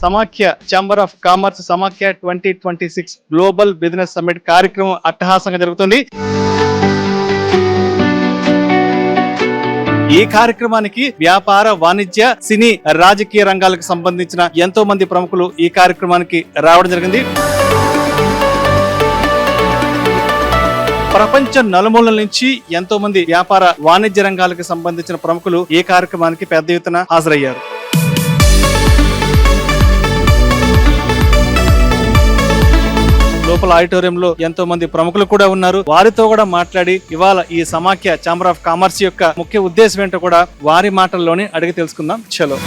సమాఖ్య chamber of commerce సమాఖ్య 2026 global business summit కార్యక్రమం అట్టహాసంగా జరుగుతుంది. ఈ కార్యక్రమానికి వ్యాపార, వాణిజ్య, సినీ, రాజకీయ రంగాలకు సంబంధించిన ఎంతో మంది ప్రముఖులు ఈ కార్యక్రమానికి రావడం జరిగింది. ప్రపంచం నలుమూలల నుంచి ఎంతో మంది వ్యాపార, వాణిజ్య రంగాలకు సంబంధించిన ప్రముఖులు ఈ కార్యక్రమానికి పెద్ద ఎత్తున హాజరయ్యారు. లోపల ఆడిటోరియంలో ఎంతో మంది ప్రముఖులు కూడా ఉన్నారు. వారితో కూడా మాట్లాడి ఇవాళ ఈ సమాఖ్య ఛాంబర్ ఆఫ్ కామర్స్ యొక్క ముఖ్య ఉద్దేశం ఏంటో కూడా వారి మాటల్లోనే అడిగి తెలుసుకుందాం. చలో.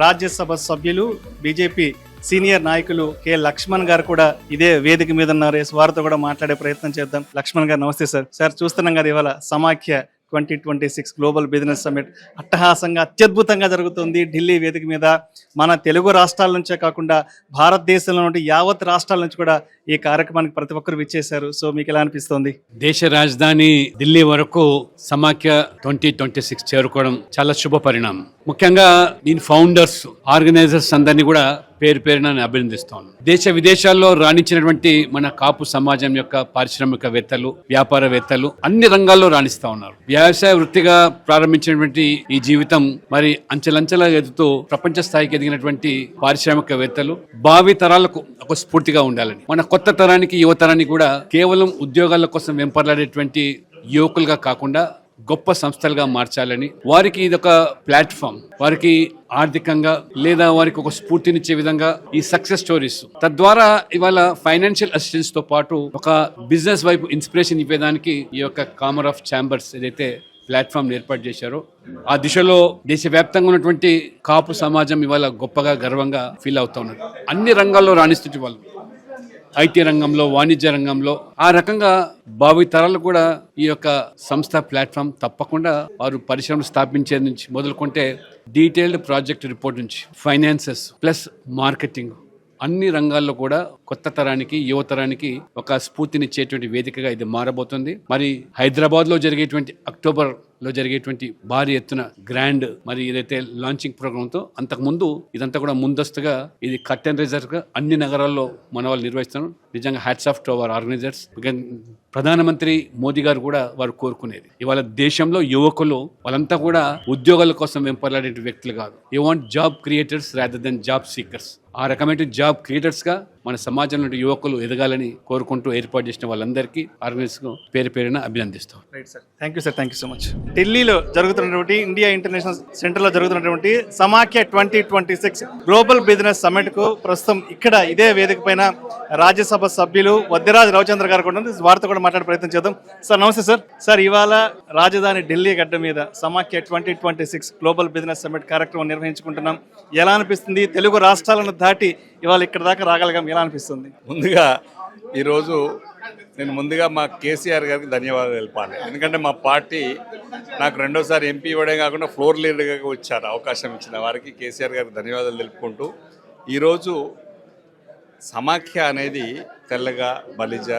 రాజ్యసభ సభ్యులు, బీజేపీ సీనియర్ నాయకులు కె లక్ష్మణ్ గారు కూడా ఇదే వేదిక మీద ఉన్నారు. వారితో కూడా మాట్లాడే ప్రయత్నం చేద్దాం. లక్ష్మణ్ గారు నమస్తే సార్. సార్, చూస్తున్నాం కదా ఇవాళ సమాఖ్య 2026 గ్లోబల్ బిజినెస్ సమ్మిట్ అట్టహాసంగా, అత్యద్భుతంగా జరుగుతుంది ఢిల్లీ వేదిక మీద. మన తెలుగు రాష్ట్రాల నుంచే కాకుండా భారతదేశంలో నుండి యావత్ రాష్ట్రాల నుంచి కూడా ఈ కార్యక్రమానికి ప్రతి ఒక్కరు విచ్చేశారు. సో మీకు ఎలా అనిపిస్తోంది? దేశ రాజధాని ఢిల్లీ వరకు సమాఖ్య 2026 చేరుకోవడం చాలా శుభ పరిణామం. ముఖ్యంగా దీని ఫౌండర్స్, ఆర్గనైజర్స్ అందరినీ కూడా పేరు పేరున అభినందిస్తాను. దేశ విదేశాల్లో రాణించినటువంటి మన కాపు సమాజం యొక్క పారిశ్రామికవేత్తలు, వ్యాపారవేత్తలు అన్ని రంగాల్లో రాణిస్తా ఉన్నారు. వ్యవసాయ వృత్తిగా ప్రారంభించినటువంటి ఈ జీవితం మరి అంచెలంచెలా ఎదుగుతూ ప్రపంచ స్థాయికి ఎదిగినటువంటి పారిశ్రామికవేత్తలు భావి తరాలకు ఒక స్ఫూర్తిగా ఉండాలని, మన కొత్త తరానికి, యువతరానికి కూడా కేవలం ఉద్యోగాల కోసం వెంపర్లాడేటువంటి యువకులుగా కాకుండా గొప్ప సంస్థలుగా మార్చాలని, వారికి ఇదొక ప్లాట్ఫామ్, వారికి ఆర్థికంగా లేదా వారికి ఒక స్ఫూర్తినిచ్చే విధంగా ఈ సక్సెస్ స్టోరీస్, తద్వారా ఇవాళ ఫైనాన్షియల్ అసిస్టెన్స్ తో పాటు ఒక బిజినెస్ వైపు ఇన్స్పిరేషన్ ఇవ్వడానికి ఈ యొక్క కామర్ ఆఫ్ ఛాంబర్స్ ఏదైతే ప్లాట్ఫామ్ ఏర్పాటు చేశారో ఆ దిశలో దేశవ్యాప్తంగా ఉన్నటువంటి కాపు సమాజం ఇవాళ గొప్పగా, గర్వంగా ఫీల్ అవుతా ఉన్నారు. అన్ని రంగాల్లో రాణిస్తుంటే వాళ్ళు, ఐటీ రంగంలో, వాణిజ్య రంగంలో, ఆ రకంగా భావి తరాలు కూడా ఈ యొక్క సంస్థ ప్లాట్ఫామ్ తప్పకుండా వారు పరిశ్రమలు స్థాపించే నుంచి మొదలుకుంటే డీటెయిల్డ్ ప్రాజెక్ట్ రిపోర్ట్ నుంచి ఫైనాన్సెస్ ప్లస్ మార్కెటింగ్ అన్ని రంగాల్లో కూడా కొత్త తరానికి, యువతరానికి ఒక స్ఫూర్తినిచ్చేటువంటి వేదికగా ఇది మారబోతుంది. మరి హైదరాబాద్ లో జరిగేటువంటి అక్టోబర్ లో జరిగేటువంటి భారీ ఎత్తున గ్రాండ్ మరి ఏదైతే లాంచింగ్ ప్రోగ్రామ్ తో అంతకు ముందు ఇదంతా కూడా ముందస్తుగా ఇది కట్ అండ్ రైజర్ గా అన్ని నగరాల్లో మన వాళ్ళు నిర్వహిస్తున్నారు. నిజంగా hats off to our organisers. ప్రధానమంత్రి మోదీ గారు కూడా వారు కోరుకునేది ఇవాళ దేశంలో యువకులు వాళ్ళంతా కూడా ఉద్యోగాల కోసం వెంపర్లాడే వ్యక్తులు కాదు. You want job creators rather than job seekers. ఆ రకమైన జాబ్ క్రియేటర్స్ గా మన సమాజంలో యువకులు ఎదగాలని కోరుకుంటూ ఏర్పాటు చేసిన వాళ్ళందరికీ ఆర్గనైజర్స్ పేరు పేరున అభినందిస్తాం. Right sir, thank you sir, thank you so much. ఢిల్లీలో జరుగుతున్నటువంటి ఇండియా ఇంటర్నేషనల్ సెంటర్ లో జరుగుతున్నటువంటి సమాఖ్య 2026 గ్లోబల్ బిజినెస్ సమ్మిట్ కు ప్రస్తుతం ఇక్కడ ఇదే వేదిక పైన రాజ్యసభ సభ్యులు వద్దిరాజ్ రవిచంద్ర గారు కూడా వారితో కూడా మాట్లాడే ప్రయత్నం చేద్దాం. సార్ నమస్తే సార్. సార్, ఇవాళ రాజధాని ఢిల్లీ గడ్డ మీద సమాఖ్య 2026 గ్లోబల్ బిజినెస్ సమ్మిట్ కార్యక్రమం నిర్వహించుకుంటున్నాం. ఎలా అనిపిస్తుంది? తెలుగు రాష్ట్రాలను దాటి ఇవాళ ఇక్కడ దాకా రాగలగాం, ఎలా అనిపిస్తుంది? ముందుగా ఈరోజు నేను మా కేసీఆర్ గారికి ధన్యవాదాలు తెలపాలి. ఎందుకంటే మా పార్టీ నాకు రెండోసారి ఎంపీ ఇవ్వడం కాకుండా ఫ్లోర్ లీడర్గా వచ్చారు. అవకాశం ఇచ్చిన వారికి కేసీఆర్ గారికి ధన్యవాదాలు తెలుపుకుంటూ, ఈరోజు సమాఖ్య అనేది తెల్లగా, బలిజ,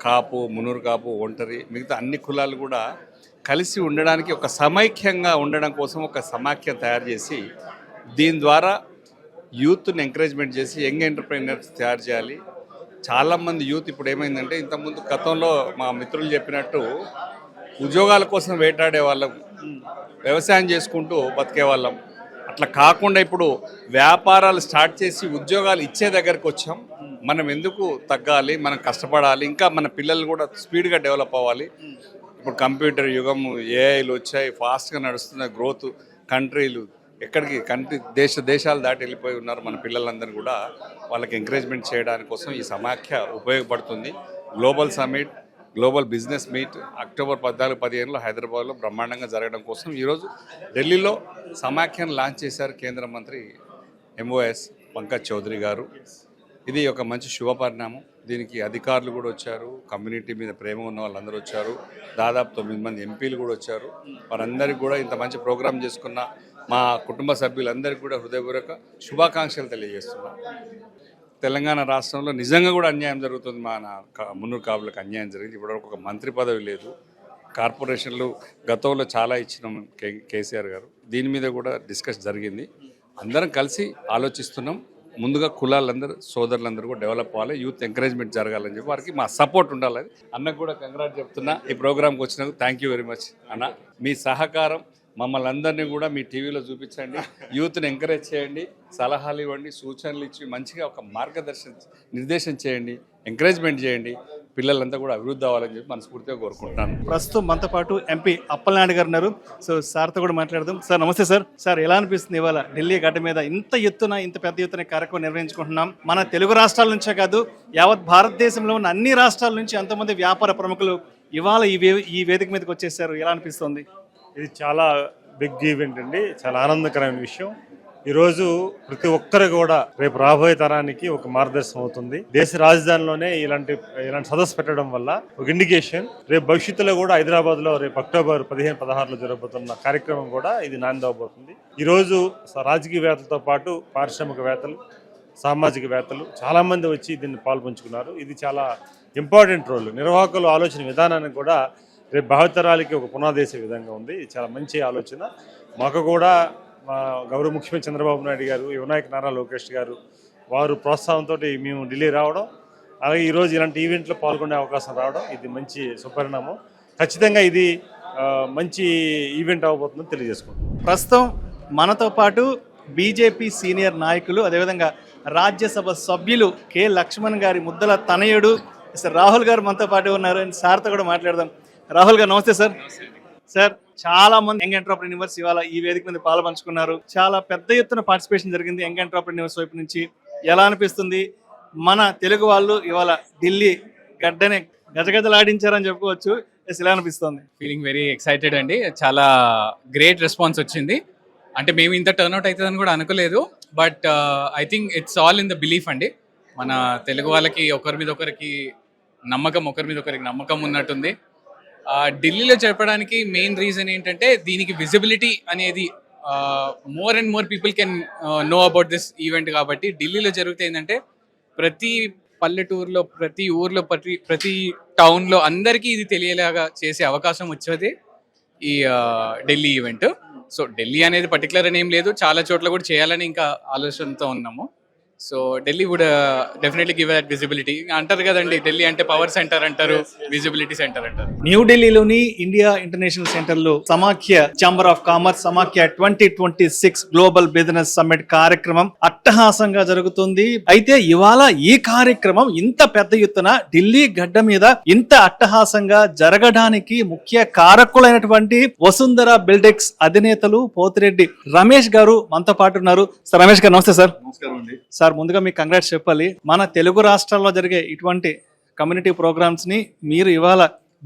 కాపు, మునూరు కాపు, ఒంటరి, మిగతా అన్ని కులాలు కూడా కలిసి ఉండడానికి ఒక సమైక్యంగా ఉండడం కోసం ఒక సమాఖ్య తయారు చేసి దీని ద్వారా యూత్ని ఎంకరేజ్మెంట్ చేసి యంగ్ ఎంటర్ప్రైనర్స్ తయారు చేయాలి. చాలామంది యూత్ ఇప్పుడు ఏమైందంటే, ఇంతకుముందు గతంలో మా మిత్రులు చెప్పినట్టు ఉద్యోగాల కోసం వేటాడే వాళ్ళం, వ్యవసాయం చేసుకుంటూ బతికే వాళ్ళం. అట్లా కాకుండా ఇప్పుడు వ్యాపారాలు స్టార్ట్ చేసి ఉద్యోగాలు ఇచ్చే దగ్గరకు వచ్చాం. మనం ఎందుకు తగ్గాలి, మనం కష్టపడాలి, ఇంకా మన పిల్లలు కూడా స్పీడ్గా డెవలప్ అవ్వాలి. ఇప్పుడు కంప్యూటర్ యుగం, ఏఐలు వచ్చాయి, ఫాస్ట్గా నడుస్తున్న గ్రోత్, కంట్రీలు ఎక్కడికి దేశాలు దాటి వెళ్ళిపోయి ఉన్నారు. మన పిల్లలందరూ కూడా వాళ్ళకి ఎంకరేజ్మెంట్ చేయడానికి కోసం ఈ సమాఖ్య ఉపయోగపడుతుంది. Global summit, global business meet October 14-15లో హైదరాబాద్లో బ్రహ్మాండంగా జరగడం కోసం ఈరోజు ఢిల్లీలో సమాఖ్యను లాంచ్ చేశారు కేంద్ర మంత్రి ఎంఓఎస్ పంకజ్ చౌదరి గారు. ఇది ఒక మంచి శుభపరిణామం. దీనికి అధికారులు కూడా వచ్చారు, కమ్యూనిటీ మీద ప్రేమ ఉన్న వాళ్ళందరూ వచ్చారు, దాదాపు 9 మంది ఎంపీలు కూడా వచ్చారు. వారందరికీ కూడా ఇంత మంచి ప్రోగ్రాం చేసుకున్న మా కుటుంబ సభ్యులందరికీ కూడా హృదయపూర్వక శుభాకాంక్షలు తెలియజేస్తున్నాం. తెలంగాణ రాష్ట్రంలో నిజంగా కూడా అన్యాయం జరుగుతుంది. మన మున్నూరు కాపులకు అన్యాయం జరిగింది. ఇప్పటివరకు ఒక మంత్రి పదవి లేదు, కార్పొరేషన్లు గతంలో చాలా ఇచ్చినాం కేసీఆర్ గారు. దీని మీద కూడా డిస్కస్ జరిగింది. అందరం కలిసి ఆలోచిస్తున్నాం. ముందుగా కులాలందరూ సోదరులందరూ కూడా డెవలప్ అవ్వాలి, యూత్ ఎంకరేజ్మెంట్ జరగాలని చెప్పి వారికి మా సపోర్ట్ ఉండాలని అన్నకు కూడా కంగ్రాట్ చెప్తున్నా. ఈ ప్రోగ్రామ్కి వచ్చినందుకు థ్యాంక్ యూ వెరీ మచ్ అన్న. మీ సహకారం మమ్మల్ని అందరినీ కూడా మీ టీవీలో చూపించండి, యూత్ని ఎంకరేజ్ చేయండి, సలహాలు ఇవ్వండి, సూచనలు ఇచ్చి మంచిగా ఒక నిర్దేశం చేయండి, ఎంకరేజ్మెంట్ చేయండి. పిల్లలంతా కూడా అభివృద్ధి అవ్వాలని చెప్పి మనస్ఫూర్తిగా కోరుకుంటున్నాను. ప్రస్తుతం మనతో పాటు ఎంపీ అప్పలనాయుడు గారు ఉన్నారు. సో సార్తో కూడా మాట్లాడదాం. సార్ నమస్తే సార్. సార్ ఎలా అనిపిస్తుంది ఇవాళ ఢిల్లీ గడ్డ మీద ఇంత పెద్ద ఎత్తున కార్యక్రమం నిర్వహించుకుంటున్నాం? మన తెలుగు రాష్ట్రాల నుంచే కాదు, యావత్ భారతదేశంలో ఉన్న అన్ని రాష్ట్రాల నుంచి ఎంతోమంది వ్యాపార ప్రముఖులు ఇవాళ ఈ వేదిక మీదకి వచ్చేసారు. ఎలా అనిపిస్తుంది? ఇది చాలా బిగ్ ఈవెంట్ అండి, చాలా ఆనందకరమైన విషయం. ఈరోజు ప్రతి ఒక్కరు కూడా రేపు రాబోయే తరానికి ఒక మార్గదర్శనం అవుతుంది. దేశ రాజధానిలోనే ఇలాంటి సదస్సు పెట్టడం వల్ల ఒక ఇండికేషన్. రేపు భవిష్యత్తులో కూడా హైదరాబాద్ లో రేపు అక్టోబర్ 15-16 జరగబోతున్న కార్యక్రమం కూడా ఇది నాంది అవబోతుంది. ఈరోజు రాజకీయవేత్తలతో పాటు పారిశ్రామికవేత్తలు, సామాజికవేత్తలు చాలా మంది వచ్చి దీన్ని పాల్పంచుకున్నారు. ఇది చాలా ఇంపార్టెంట్ రోల్. నిర్వాహకుల ఆలోచన విధానానికి కూడా రేపు భావితరాలకి ఒక పునాదేసే విధంగా ఉంది. ఇది చాలా మంచి ఆలోచన. మాకు కూడా మా గౌరవ ముఖ్యమంత్రి చంద్రబాబు నాయుడు గారు, యువనాయక్ నారా లోకేష్ గారు వారు ప్రోత్సాహంతో మేము ఢిల్లీ రావడం, అలాగే ఈరోజు ఇలాంటి ఈవెంట్లో పాల్గొనే అవకాశం రావడం ఇది మంచి సుపరిణామం. ఖచ్చితంగా ఇది మంచి ఈవెంట్ అవ్వబోతుందని తెలియజేసుకుంటున్నాం. ప్రస్తుతం మనతో పాటు బీజేపీ సీనియర్ నాయకులు, అదేవిధంగా రాజ్యసభ సభ్యులు కె లక్ష్మణ్ గారి ముద్దల తనయుడు రాహుల్ గారు మనతో పాటు ఉన్నారు. సార్తో కూడా మాట్లాడదాం. రాహుల్ గారు నమస్తే సార్. సార్, చాలా మంది యంగ్ ఎంటర్‌ప్రెన్యూర్స్ ఇవాళ ఈ వేదిక మీద పాల్పంచుకున్నారు. చాలా పెద్ద ఎత్తున పార్టిసిపేషన్ జరిగింది యంగ్ ఎంటర్‌ప్రెన్యూర్స్ వైపు నుంచి. ఎలా అనిపిస్తుంది? మన తెలుగు వాళ్ళు ఇవాళ ఢిల్లీ గడ్డనే గజగజలాడించారని చెప్పుకోవచ్చు. ఎలా అనిపిస్తుంది? ఫీలింగ్ వెరీ ఎక్సైటెడ్ అండి. చాలా గ్రేట్ రెస్పాన్స్ వచ్చింది. అంటే మేము ఇంత టర్న్అవుట్ అవుతుందని కూడా అనుకోలేదు. But I think it's all in the belief అండి. మన తెలుగు వాళ్ళకి ఒకరి మీద ఒకరికి నమ్మకం ఉన్నట్టుంది. ఢిల్లీలో జరపడానికి మెయిన్ రీజన్ ఏంటంటే దీనికి విజిబిలిటీ అనేది more and more people can know about this event. కాబట్టి ఢిల్లీలో జరిగితే ఏంటంటే ప్రతి పల్లెటూరులో, ప్రతి ఊర్లో, ప్రతి టౌన్లో అందరికీ ఇది తెలియలాగా చేసే అవకాశం వచ్చేది ఈ ఢిల్లీ ఈవెంట్. సో ఢిల్లీ అనేది పర్టికులర్ అని ఏం లేదు, చాలా చోట్ల కూడా చేయాలని ఇంకా ఆలోచనతో ఉన్నాము. So Delhi would definitely give that visibility. అంటారు కదండి, ఢిల్లీ అంటే పవర్ సెంటర్ అంటారు, విజిబిలిటీ సెంటర్ అంటారు. న్యూఢిల్లీలోని ఇండియా ఇంటర్నేషనల్ సెంటర్ లో సమాఖ్య ఛాంబర్ ఆఫ్ కామర్స్ సమాఖ్య 2026 గ్లోబల్ బిజినెస్ సమ్మిట్ కార్యక్రమం అట్టహాసంగా జరుగుతుంది. అయితే ఇవాళ ఈ కార్యక్రమం ఇంత పెద్ద ఎత్తున ఢిల్లీ గడ్డ మీద ఇంత అట్టహాసంగా జరగడానికి ముఖ్య కారకులైనటువంటి వసుంధర బిల్డెక్స్ అధినేతలు పోతిరెడ్డి రమేష్ గారు మనతో పాటు ఉన్నారు. సార్ రమేష్ గారు నమస్తే సార్. నమస్కారం అండి. సార్, ముందుగా మీకు కంగ్రాట్స్ చెప్పాలి. మన తెలుగు రాష్ట్రాల్లో జరిగే ఇటువంటి కమ్యూనిటీ ప్రోగ్రామ్స్ ని మీరు ఇవాళ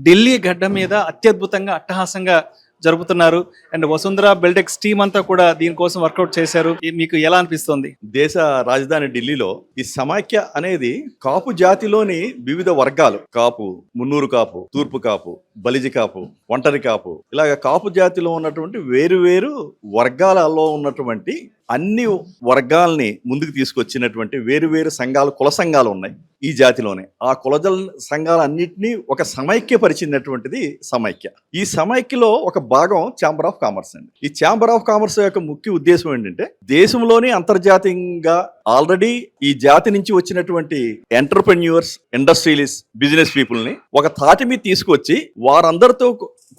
ఢిల్లీ గడ్డ మీద అత్యద్భుతంగా అట్టహాసంగా జరుపుతున్నారు. అండ్ వసుంధర బిల్డెక్స్ టీమ్ అంతా కూడా దీనికోసం వర్కౌట్ చేశారు. మీకు ఎలా అనిపిస్తుంది? దేశ రాజధాని ఢిల్లీలో ఈ సమాఖ్య అనేది కాపు జాతిలోని వివిధ వర్గాలు, కాపు, మున్నూరు కాపు, తూర్పు కాపు, బలిజి కాపు, ఒంటరి కాపు, ఇలాగ కాపు జాతిలో ఉన్నటువంటి వేరు వర్గాలలో ఉన్నటువంటి అన్ని వర్గాల్ని ముందుకు తీసుకొచ్చినటువంటి వేరు సంఘాలు, కుల సంఘాలు ఉన్నాయి ఈ జాతిలోనే. ఆ కులజల సంఘాలన్నింటినీ ఒక సమైక్యపరిచినటువంటిది సమైక్య. ఈ సమైక్యలో ఒక భాగం ఛాంబర్ ఆఫ్ కామర్స్ అండి. ఈ ఛాంబర్ ఆఫ్ కామర్స్ యొక్క ముఖ్య ఉద్దేశం ఏంటంటే దేశంలోని అంతర్జాతీయంగా ఆల్రెడీ ఈ జాతి నుంచి వచ్చినటువంటి ఎంటర్‌ప్రెన్యూర్స్, ఇండస్ట్రియలిస్ట్, బిజినెస్ పీపుల్ ని ఒక తాటి మీద తీసుకొచ్చి వారందరితో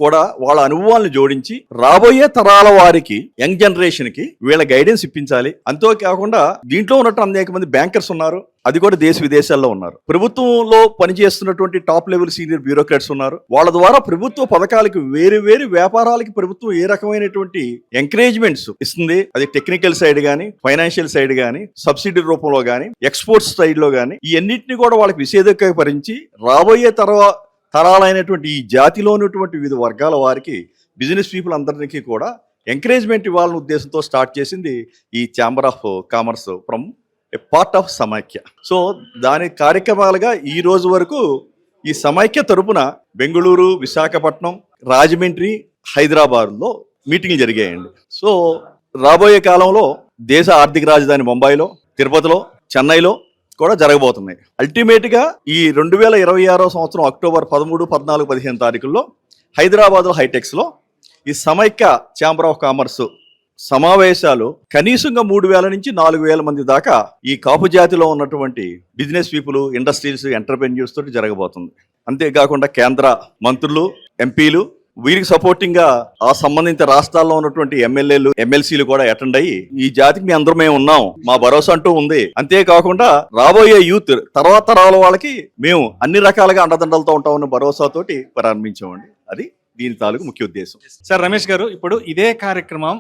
కూడా వాళ్ళ అనుభవాలను జోడించి రాబోయే తరాల వారికి, యంగ్ జనరేషన్ కి వీళ్ళ గైడెన్స్ ఇప్పించాలి. అంతేకాకుండా దీంట్లో ఉన్నట్టు అనేక మంది బ్యాంకర్స్ ఉన్నారు, అది కూడా దేశ విదేశాల్లో ఉన్నారు. ప్రభుత్వంలో పనిచేస్తున్నటువంటి టాప్ లెవెల్ సీనియర్ బ్యూరోక్రాట్స్ ఉన్నారు. వాళ్ళ ద్వారా ప్రభుత్వ పథకాలకి వేరు వ్యాపారాలకి ప్రభుత్వం ఏ రకమైనటువంటి ఎంకరేజ్మెంట్స్ ఇస్తుంది, అది టెక్నికల్ సైడ్ గానీ, ఫైనాన్షియల్ సైడ్ గానీ, సబ్సిడీ రూపంలో గానీ, ఎక్స్పోర్ట్స్ సైడ్ లో గానీ, ఈ అన్నింటినీ కూడా వాళ్ళకి విషేదకరించి రాబోయే తరాలైనటువంటి ఈ జాతిలో ఉన్నటువంటి వివిధ వర్గాల వారికి, బిజినెస్ పీపుల్ అందరికీ కూడా ఎంకరేజ్మెంట్ ఇవ్వాలనే ఉద్దేశంతో స్టార్ట్ చేసింది ఈ chamber of commerce from A part of సమైక్య. సో దాని కార్యక్రమాలుగా ఈ రోజు వరకు ఈ సమైక్య తరపున బెంగళూరు, విశాఖపట్నం, రాజమండ్రి, హైదరాబాద్లో మీటింగ్లు జరిగాయండి. సో రాబోయే కాలంలో దేశ ఆర్థిక రాజధాని ముంబైలో, తిరుపతిలో, చెన్నైలో కూడా జరగబోతున్నాయి. అల్టిమేట్ గా ఈ 2026 సంవత్సరం అక్టోబర్ 13, 14, 15 తారీఖుల్లో హైదరాబాద్ హైటెక్స్లో ఈ సమైక్య ఛాంబర్ ఆఫ్ కామర్స్ సమావేశాలు కనీసంగా 3,000 నుంచి 4,000 మంది దాకా ఈ కాపు జాతిలో ఉన్నటువంటి బిజినెస్ పీపుల్, ఇండస్ట్రీస్, ఎంటర్ప్రెన్యూర్స్ తోటి జరగబోతుంది. అంతేకాకుండా కేంద్ర మంత్రులు, ఎంపీలు, వీరికి సపోర్టింగ్ గా ఆ సంబంధిత రాష్ట్రాల్లో ఉన్నటువంటి ఎమ్మెల్యేలు, ఎమ్మెల్సీలు కూడా అటెండ్ అయ్యి ఈ జాతికి మీ అందరూ మేము ఉన్నాం, మా భరోసా అంటూ ఉంది. అంతేకాకుండా రాబోయే యూత్, తర్వాత తరాల వాళ్ళకి మేము అన్ని రకాలుగా అండదండలతో ఉంటామన్న భరోసాతోటి ప్రారంభించామండి. అది దీని తాలూకు ముఖ్య ఉద్దేశం. సార్ రమేష్ గారు, ఇప్పుడు ఇదే కార్యక్రమం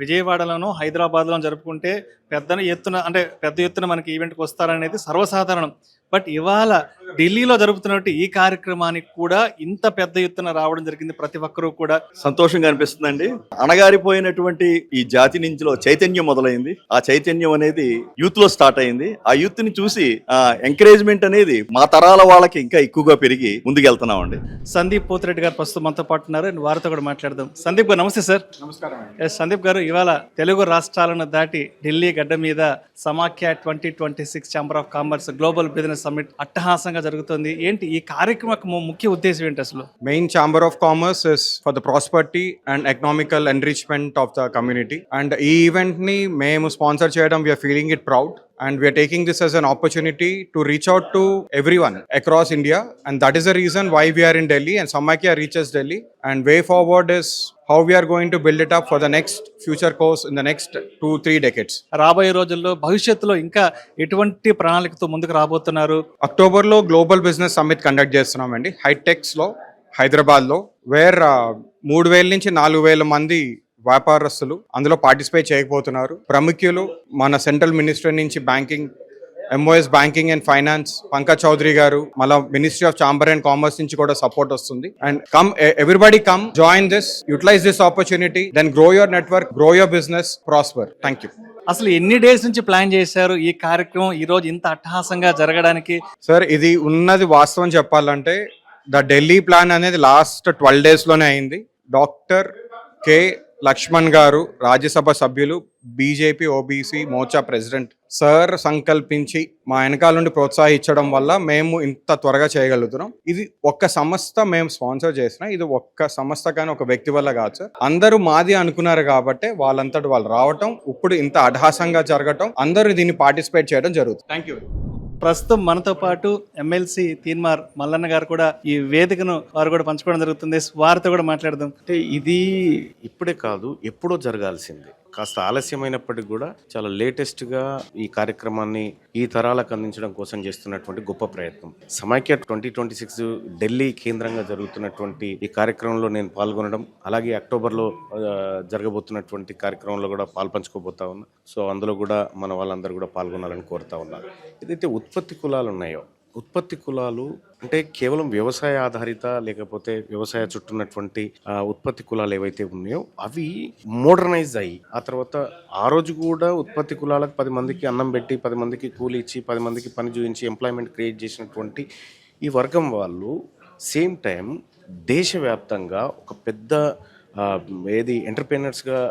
విజయవాడలోనూ హైదరాబాద్లో జరుపుకుంటే పెద్ద ఎత్తున మనకి ఈవెంట్కి వస్తారనేది సర్వసాధారణం. బట్ ఇవాళ ఢిల్లీలో జరుపుతున్నట్టు ఈ కార్యక్రమానికి కూడా ఇంత పెద్ద ఎత్తున రావడం జరిగింది. ప్రతి ఒక్కరూ కూడా సంతోషంగా అనిపిస్తుందండి. అణగారిపోయినటువంటి ఈ జాతి నుంచిలో చైతన్యం మొదలైంది. ఆ చైతన్యం అనేది యూత్ లో స్టార్ట్ అయింది. ఆ యూత్ ని చూసి ఎంకరేజ్మెంట్ అనేది మా తరాల వాళ్ళకి ఇంకా ఎక్కువగా పెరిగి ముందుకెళ్తున్నామండి. సందీప్ పోతిరెడ్డి గారు ప్రస్తుతం మనతో పాటు ఉన్నారు. వారితో కూడా మాట్లాడదాం. సందీప్ గారు నమస్తే సార్. నమస్కారం. సందీప్ గారు, ఇవాళ తెలుగు రాష్ట్రాలను దాటి ఢిల్లీ గడ్డ మీద సమాఖ్య 2026 chamber of commerce global business summit అట్టహాసంగా జరుగుతుంది. ఏంటి ఈ కార్యక్రమం ముఖ్య ఉద్దేశం ఏంటి అసలు? Main Chamber of Commerce is for the prosperity and economical enrichment of the community. And ఈ event ని మేము స్పాన్సర్ చేయడం, we are feeling it proud. And we are taking this as an opportunity to reach out to everyone across India. And that is the reason why we are in Delhi and Samakhya reaches Delhi. And way forward is how we are going to build it up for the next future course in the next 2-3 decades. రాబోయే రోజుల్లో భవిష్యత్తులో ఇంకా ఎటువంటి ప్రణాళికతో ముందుకు రాబోతున్నారు? అక్టోబర్లో global business summit conduct చేస్తున్నామండి హైటెక్స్లో, హైదరాబాద్లో, వేర్ 3,000 నుంచి 4,000 మంది వ్యాపారస్తులు అందులో పార్టిసిపేట్ చేయకపోతున్నారు. ప్రముఖులు మన సెంట్రల్ మినిస్టర్ నుంచి banking, MOS banking and finance Pankaj Chaudhary గారు, మళ్ళీ ministry of chamber and commerce నుంచి కూడా సపోర్ట్ వస్తుంది. And come everybody come join this, utilise this opportunity, then grow your network, grow your business, prosper. Thank you. అసలు ఎన్ని days నుంచి plan చేశారు ఈ కార్యక్రమం ఈ రోజు ఇంత అట్టహాసంగా జరగడానికి? సార్, ఇది ఉన్నది వాస్తవం చెప్పాలంటే ద ఢిల్లీ ప్లాన్ అనేది లాస్ట్ 12 days లోనే అయింది. డాక్టర్ కె లక్ష్మణ్ గారు, రాజ్యసభ సభ్యులు, BJP OBC Morcha president sir సంకల్పించి మా వెనకాల నుండి ప్రోత్సహించడం వల్ల మేము ఇంత త్వరగా చేయగలుగుతున్నాం. ఇది ఒక్క సంస్థ మేము స్పాన్సర్ చేసిన, ఇది ఒక్క సంస్థ కానీ ఒక వ్యక్తి వల్ల కాదు సార్. అందరూ మాది అనుకున్నారు కాబట్టి వాళ్ళంతటి వాళ్ళు రావటం, ఇప్పుడు ఇంత అఢాసంగా జరగటం, అందరూ దీన్ని పార్టిసిపేట్ చేయడం జరుగుతుంది. Thank you. ప్రస్తుతం మనతో పాటు ఎమ్మెల్సీ తీన్మార్ మల్లన్న గారు కూడా ఈ వేదికను వారు కూడా పంచుకోవడం జరుగుతుంది. వారితో కూడా మాట్లాడదాం. అంటే ఇది ఇప్పుడే కాదు, ఎప్పుడో జరగాల్సింది. కాస్త ఆలస్యమైనప్పటికీ కూడా చాలా లేటెస్ట్గా ఈ కార్యక్రమాన్ని ఈ తరాలకు అందించడం కోసం చేస్తున్నటువంటి గొప్ప ప్రయత్నం. సమైక్య 2026 ఢిల్లీ కేంద్రంగా జరుగుతున్నటువంటి ఈ కార్యక్రమంలో నేను పాల్గొనడం, అలాగే అక్టోబర్లో జరగబోతున్నటువంటి కార్యక్రమంలో కూడా పాల్పంచుకోబోతా ఉన్నా. సో అందులో కూడా మన వాళ్ళందరూ కూడా పాల్గొనాలని కోరుతా ఉన్నారు. ఏదైతే ఉత్పత్తి కులాలు ఉన్నాయో, ఉత్పత్తి కులాలు అంటే కేవలం వ్యవసాయ ఆధారిత లేకపోతే వ్యవసాయ చుట్టూన్నటువంటి ఉత్పత్తి కులాలు ఏవైతే ఉన్నాయో అవి మోడర్నైజ్ అయ్యి ఆ తర్వాత ఆ రోజు కూడా ఉత్పత్తి కులాలకు 10 మందికి అన్నం పెట్టి 10 మందికి కూలి ఇచ్చి 10 మందికి పని చూపించి ఎంప్లాయ్మెంట్ క్రియేట్ చేసినటువంటి ఈ వర్గం వాళ్ళు సేమ్ టైం దేశవ్యాప్తంగా ఒక పెద్ద ఎంటర్ప్రెనర్స్గా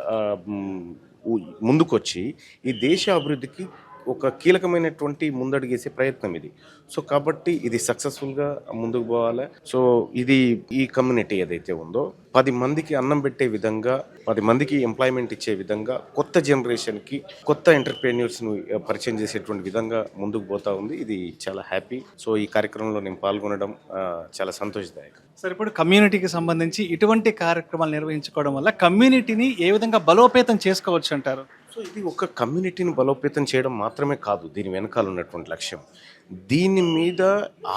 ముందుకొచ్చి ఈ దేశ అభివృద్ధికి ఒక కీలకమైనటువంటి ముందడుగేసే ప్రయత్నం ఇది. సో కాబట్టి ఇది సక్సెస్ఫుల్గా ముందుకు పోవాలి. సో ఇది ఈ కమ్యూనిటీ ఏదైతే ఉందో 10 మందికి అన్నం పెట్టే విధంగా, 10 మందికి ఎంప్లాయ్మెంట్ ఇచ్చే విధంగా, కొత్త జనరేషన్కి కొత్త ఎంటర్ప్రెన్యూర్స్ను పరిచయం చేసేటువంటి విధంగా ముందుకు పోతా ఉంది. ఇది చాలా హ్యాపీ. సో ఈ కార్యక్రమంలో నేను పాల్గొనడం చాలా సంతోషదాయకం. సార్, ఇప్పుడు కమ్యూనిటీకి సంబంధించి ఇటువంటి కార్యక్రమాలు నిర్వహించుకోవడం వల్ల కమ్యూనిటీని ఏ విధంగా బలోపేతం చేసుకోవచ్చు అంటారు? సో ఇది ఒక కమ్యూనిటీని బలోపేతం చేయడం మాత్రమే కాదు దీని వెనకాల ఉన్నటువంటి లక్ష్యం. దీని మీద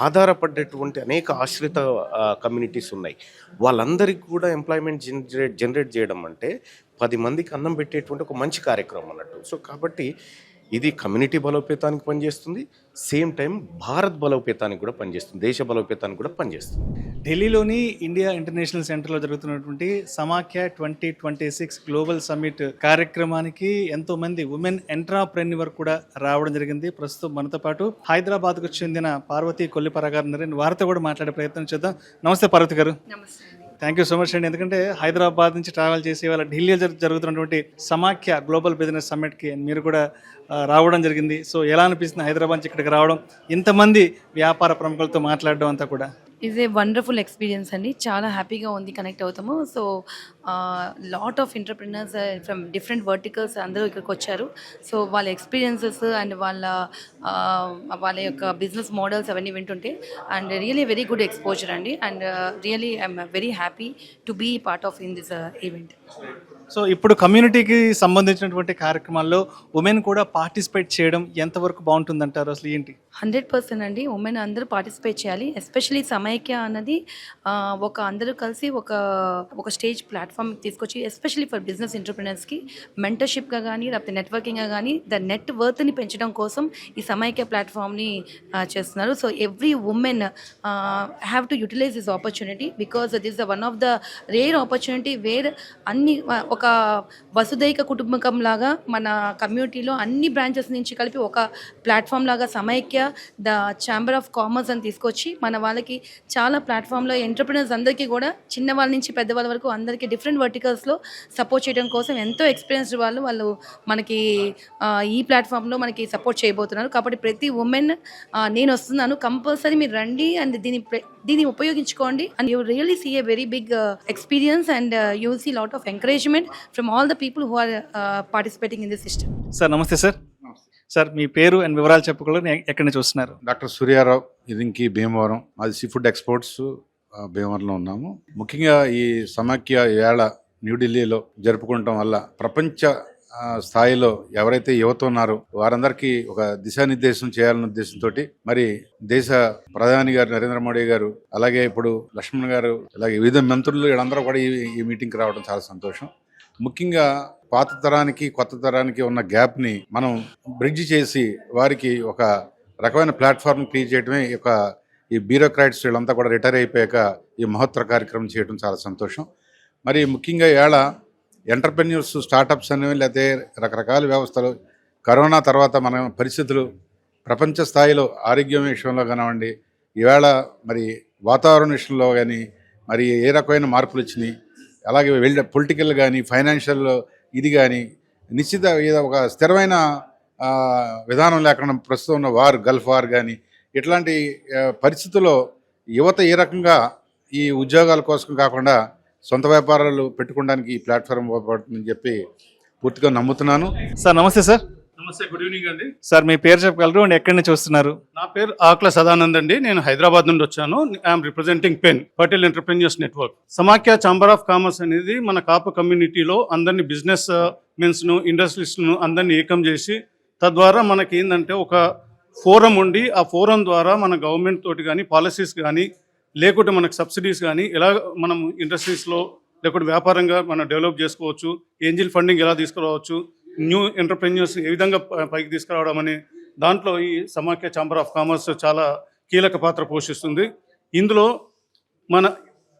ఆధారపడేటువంటి అనేక ఆశ్రిత కమ్యూనిటీస్ ఉన్నాయి. వాళ్ళందరికీ కూడా ఎంప్లాయ్మెంట్ జనరేట్ చేయడం అంటే 10 మందికి అన్నం పెట్టేటువంటి ఒక మంచి కార్యక్రమం అన్నట్టు. సో కాబట్టి ఇది కమ్యూనిటీ బలోపేతానికి పనిచేస్తుంది, సేమ్ టైం భారత్ బలోపేతానికి కూడా పనిచేస్తుంది, దేశ బలోపేతానికి కూడా పనిచేస్తుంది. ఢిల్లీలోని ఇండియా ఇంటర్నేషనల్ సెంటర్లో జరుగుతున్నటువంటి సమాఖ్య 2026 గ్లోబల్ సమ్మిట్ కార్యక్రమానికి ఎంతో మంది ఉమెన్ ఎంట్రాప్రెన్యూర్ కూడా రావడం జరిగింది. ప్రస్తుతం మనతో పాటు హైదరాబాద్కు చెందిన పార్వతి కొల్లిపర గారు వారితో కూడా మాట్లాడే ప్రయత్నం చేద్దాం. నమస్తే పార్వతి గారు. థ్యాంక్ యూ సో మచ్ అండి. ఎందుకంటే హైదరాబాద్ నుంచి ట్రావెల్ చేసి వాళ్ళ ఢిల్లీలో జరుగుతున్నటువంటి సమాఖ్య గ్లోబల్ బిజినెస్ సమ్మిట్కి మీరు కూడా రావడం జరిగింది. సో ఎలా అనిపిస్తుంది హైదరాబాద్ నుంచి ఇక్కడికి రావడం, ఇంతమంది వ్యాపార ప్రముఖులతో మాట్లాడడం అంతా కూడా? ఈజ్ ఏ వండర్ఫుల్ ఎక్స్పీరియన్స్ అండి. చాలా హ్యాపీగా ఉంది కనెక్ట్ అవుతాము. So lot of entrepreneurs from different verticals అందరూ ఇక్కడికి వచ్చారు. సో వాళ్ళ ఎక్స్పీరియన్సెస్ అండ్ వాళ్ళ యొక్క బిజినెస్ మోడల్స్ అవన్నీ వింటుంటే and really very good exposure అండి. And really I'm very happy to be part of in this event. So ఇప్పుడు కమ్యూనిటీకి సంబంధించినటువంటి కార్యక్రమాల్లో ఉమెన్ కూడా పార్టిసిపేట్ చేయడం ఎంతవరకు బాగుంటుందంటారు? అసలు ఏంటి? 100% అండి. ఉమెన్ అందరూ పార్టిసిపేట్ చేయాలి. ఎస్పెషలీ సమైక్య అన్నది అందరూ కలిసి ఒక స్టేజ్ ప్లాట్ఫామ్ తీసుకొచ్చి ఎస్పెషలీ ఫర్ బిజినెస్ ఎంటర్‌ప్రెన్యూర్స్‌కి మెంటర్‌షిప్‌గా కానీ లేకపోతే నెట్వర్కింగ్‌గా కానీ ద నెట్ వర్త్‌ని పెంచడం కోసం ఈ సమైక్య ప్లాట్ఫామ్‌ని చేస్తున్నారు. So every women have to utilise this opportunity because this the one of the rare opportunity where అన్ని ఒక వసుదైక కుటుంబకం లాగా మన కమ్యూనిటీలో అన్ని బ్రాంచెస్ నుంచి కలిపి ఒక ప్లాట్ఫామ్ లాగా సమైక్య ద ఛాంబర్ ఆఫ్ కామర్స్ అని తీసుకొచ్చి మన వాళ్ళకి చాలా ప్లాట్ఫామ్లో ఎంటర్‌ప్రెన్యూర్స్ అందరికీ కూడా చిన్నవాళ్ళ నుంచి పెద్దవాళ్ళ వరకు అందరికీ డిఫరెంట్ వర్టికల్స్లో సపోర్ట్ చేయడం కోసం ఎంతో ఎక్స్పీరియన్స్డ్ వాళ్ళు మనకి ఈ ప్లాట్ఫామ్లో మనకి సపోర్ట్ చేయబోతున్నారు. కాబట్టి ప్రతి ఉమెన్ నేను వస్తున్నాను, కంపల్సరీ మీరు రండి అండ్ దీన్ని ఉపయోగించుకోండి and you really see a very big experience and you will see lot of encouragement from all the people who are participating in this system. Sir నమస్తే సార్. సార్ మీ పేరు and వివరాలు చెప్పగలరు? ఎక్కడి నుంచి వస్తున్నారు? డాక్టర్ సూర్యారావు, ఇదింకి భీమవరం. అది సీ ఫుడ్ ఎక్స్పోర్ట్స్ భీమవరంలో ఉన్నాము. ముఖ్యంగా ఈ సమాఖ్య ఏళ న్యూఢిల్లీలో జరుపుకోవటం వల్ల ప్రపంచ స్థాయిలో ఎవరైతే యువత ఉన్నారో వారందరికీ ఒక దిశానిర్దేశం చేయాలన్న ఉద్దేశంతో మరి దేశ ప్రధాని గారు నరేంద్ర మోడీ గారు, అలాగే ఇప్పుడు లక్ష్మణ్ గారు, అలాగే వివిధ మంత్రులు వీళ్ళందరూ కూడా ఈ మీటింగ్కి రావడం చాలా సంతోషం. ముఖ్యంగా పాత తరానికి కొత్త తరానికి ఉన్న గ్యాప్ని మనం బ్రిడ్జ్ చేసి వారికి ఒక రకమైన ప్లాట్ఫామ్ క్రియేట్ చేయడమే ఈ బ్యూరోక్రాట్స్ వీళ్ళంతా కూడా రిటైర్ అయిపోయాక ఈ మహత్తర కార్యక్రమం చేయడం చాలా సంతోషం. మరి ముఖ్యంగా ఏళ ఎంటర్‌ప్రెన్యూర్స్, స్టార్టప్స్ అనేవి లేకపోతే రకరకాల వ్యవస్థలు కరోనా తర్వాత మన పరిస్థితులు ప్రపంచ స్థాయిలో ఆరోగ్యం విషయంలో కానివ్వండి, ఈవేళ మరి వాతావరణ విషయంలో కానీ మరి ఏ రకమైన మార్పులు వచ్చినాయి, అలాగే పొలిటికల్ కానీ ఫైనాన్షియల్ ఇది కానీ నిశ్చిత ఒక స్థిరమైన విధానం లేకుండా ప్రస్తుతం ఉన్న గల్ఫ్ వార్ కానీ ఇట్లాంటి పరిస్థితుల్లో యువత ఏ రకంగా ఈ ఉద్యోగాల కోసం కాకుండా సొంత వ్యాపారాలు పెట్టుకోవడానికి ఈ ప్లాట్ఫామ్ ఉపయోగపడుతుందని చెప్పి పూర్తిగా నమ్ముతున్నాను. సార్ నమస్తే సార్. నమస్తే, గుడ్ ఈవినింగ్ అండి. సార్ మీ పేరు చెప్పగలరు అండ్ ఎక్కడి నుంచి వస్తున్నారు? నా పేరు ఆకుల సదానంద్ అండి. నేను హైదరాబాద్ నుండి వచ్చాను. I'm representing pen Patel entrepreneurs network. సమాఖ్య ఛాంబర్ ఆఫ్ కామర్స్ అనేది మన కాపు కమ్యూనిటీలో అందరినీ బిజినెస్ మెన్స్ను, ఇండస్ట్రీస్ను అందరినీ ఏకం చేసి తద్వారా మనకి ఏంటంటే ఒక ఫోరం ఉండి ఆ ఫోరం ద్వారా మన గవర్నమెంట్ తోటి కానీ పాలసీస్ కానీ లేకుంటే మనకు సబ్సిడీస్ కానీ ఎలా మనం ఇండస్ట్రీస్లో లేకుంటే వ్యాపారంగా మనం డెవలప్ చేసుకోవచ్చు, ఏంజిల్ ఫండింగ్ ఎలా తీసుకురావచ్చు, న్యూ ఎంటర్‌ప్రెన్యూర్స్ ఏ విధంగా పైకి తీసుకురావడం అనే దాంట్లో ఈ సమాఖ్య ఛాంబర్ ఆఫ్ కామర్స్ చాలా కీలక పాత్ర పోషిస్తుంది. ఇందులో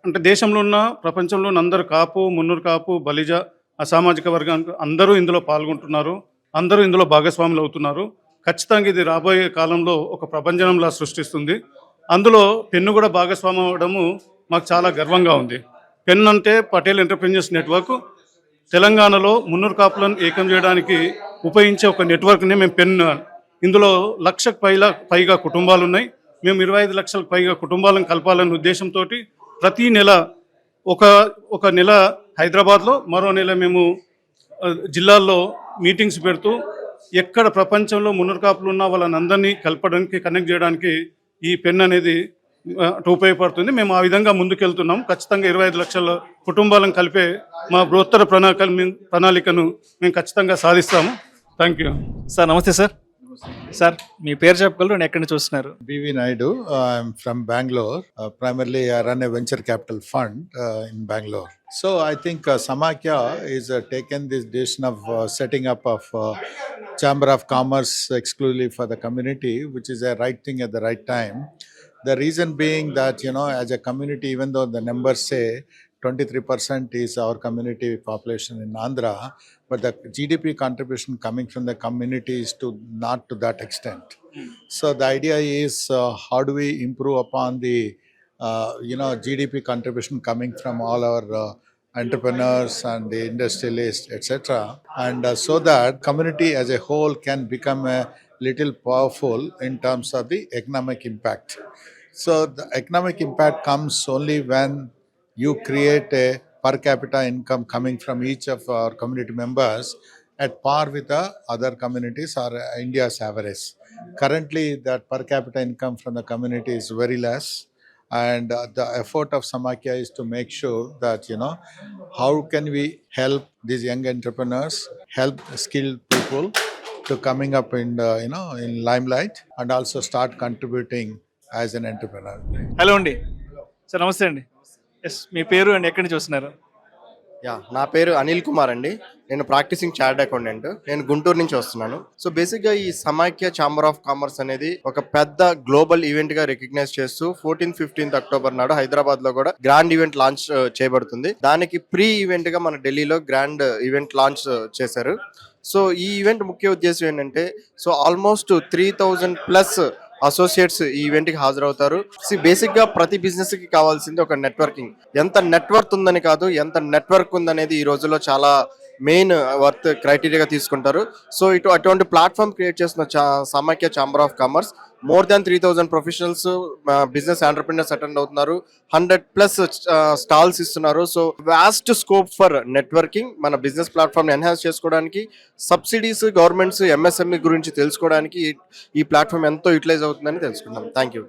అంటే దేశంలో ఉన్న ప్రపంచంలో ఉన్న అందరు కాపు, మున్నూరు కాపు, బలిజ, అసామాజిక వర్గానికి అందరూ ఇందులో పాల్గొంటున్నారు, అందరూ ఇందులో భాగస్వాములు అవుతున్నారు. ఖచ్చితంగా ఇది రాబోయే కాలంలో ఒక ప్రపంచంలా సృష్టిస్తుంది. అందులో పెన్ను కూడా భాగస్వామ్యం అవ్వడము మాకు చాలా గర్వంగా ఉంది. పెన్ అంటే పటేల్ ఎంటర్‌ప్రెన్యూర్స్ నెట్వర్క్ తెలంగాణలో మున్నూరు కాపులను ఏకం చేయడానికి ఉపయోగించే ఒక నెట్వర్క్ని మేము పెన్. ఇందులో 1,00,000 పైగా కుటుంబాలు ఉన్నాయి. మేము 25 లక్షలకు పైగా కుటుంబాలను కలపాలనే ఉద్దేశంతో ప్రతి నెల ఒక నెల హైదరాబాద్లో, మరో నెల మేము జిల్లాల్లో మీటింగ్స్ పెడుతూ ఎక్కడ ప్రపంచంలో మున్నూరు కాపులు ఉన్న వాళ్ళని అందరినీ కలపడానికి, కనెక్ట్ చేయడానికి ఈ పెన్ అనేది ఉపయోగపడుతుంది. మేము ఆ విధంగా ముందుకెళ్తున్నాం. ఖచ్చితంగా 25 లక్షల కుటుంబాలను కలిపే మా బృహత్తర ప్రణాళికను మేము ఖచ్చితంగా సాధిస్తాము. Thank you. సార్ నమస్తే సార్. సార్ మీ పేరు చెప్పగలరు అండ్ ఎక్కడి నుంచి వస్తున్నారు? BV Naidu. I'm from Bangalore. Primarily, I run a venture capital fund in Bangalore. So I think Samakhya is taken this decision of setting up of Chamber of Commerce exclusively for the community, which is a right thing at the right time. The reason being that, as a community, even though the numbers say 23% is our community population in Andhra, but the GDP contribution coming from the community is not to that extent. So the idea is how do we improve upon the GDP contribution coming from all our entrepreneurs and the industrialists, etc. And so that community as a whole can become a little powerful in terms of the economic impact. So the economic impact comes only when you create a per capita income coming from each of our community members at par with the other communities or India's average. Currently, that per capita income from the community is very less, and the effort of Samakya is to make sure that how can we help these young entrepreneurs, help skilled people to coming up in in limelight, and also start contributing as an entrepreneur. Hello అండి sir, నమస్తే అండి. Yes, మీ పేరు and ఎక్కడి నుంచి వస్తున్నారు? నా పేరు అనిల్ కుమార్ అండి. నేను ప్రాక్టీసింగ్ చార్టర్డ్ అకౌంటెంట్. నేను గుంటూరు నుంచి వస్తున్నాను. సో బేసిక్గా ఈ సమాఖ్య ఛాంబర్ ఆఫ్ కామర్స్ అనేది ఒక పెద్ద గ్లోబల్ ఈవెంట్ గా రికగ్నైజ్ చేస్తూ 14-15 అక్టోబర్ నాడు హైదరాబాద్ లో కూడా గ్రాండ్ ఈవెంట్ లాంచ్ చేయబడుతుంది. దానికి ప్రీ ఈవెంట్ గా మన ఢిల్లీలో గ్రాండ్ ఈవెంట్ లాంచ్ చేశారు. సో ఈ ఈవెంట్ ముఖ్య ఉద్దేశం ఏంటంటే, సో ఆల్మోస్ట్ 3000+ అసోసియేట్స్ ఈ ఈవెంట్ కి హాజరవుతారు. బేసిక్ గా ప్రతి బిజినెస్ కి కావాల్సింది ఒక నెట్వర్కింగ్. ఎంత నెట్వర్క్ ఉందని కాదు, ఎంత నెట్వర్క్ ఉందనేది ఈ రోజుల్లో చాలా మెయిన్ వర్త్ క్రైటీరియాగా తీసుకుంటారు. సో అటువంటి ప్లాట్ఫామ్ క్రియేట్ చేసిన సమాఖ్య chamber of commerce more than 3000 professionals business entrepreneurs attend అవుతున్నారు. 100+ స్టాల్స్ ఇస్తున్నారు. So vast scope for networking. మన బిజినెస్ ప్లాట్ఫామ్ ఎన్హాన్స్ చేసుకోవడానికి, సబ్సిడీస్, గవర్నమెంట్స్, ఎంఎస్ఎంఈ గురించి తెలుసుకోవడానికి ఈ ప్లాట్ఫామ్ ఎంతో యూటిలైజ్ అవుతుందని తెలుసుకున్నాం. Thank you.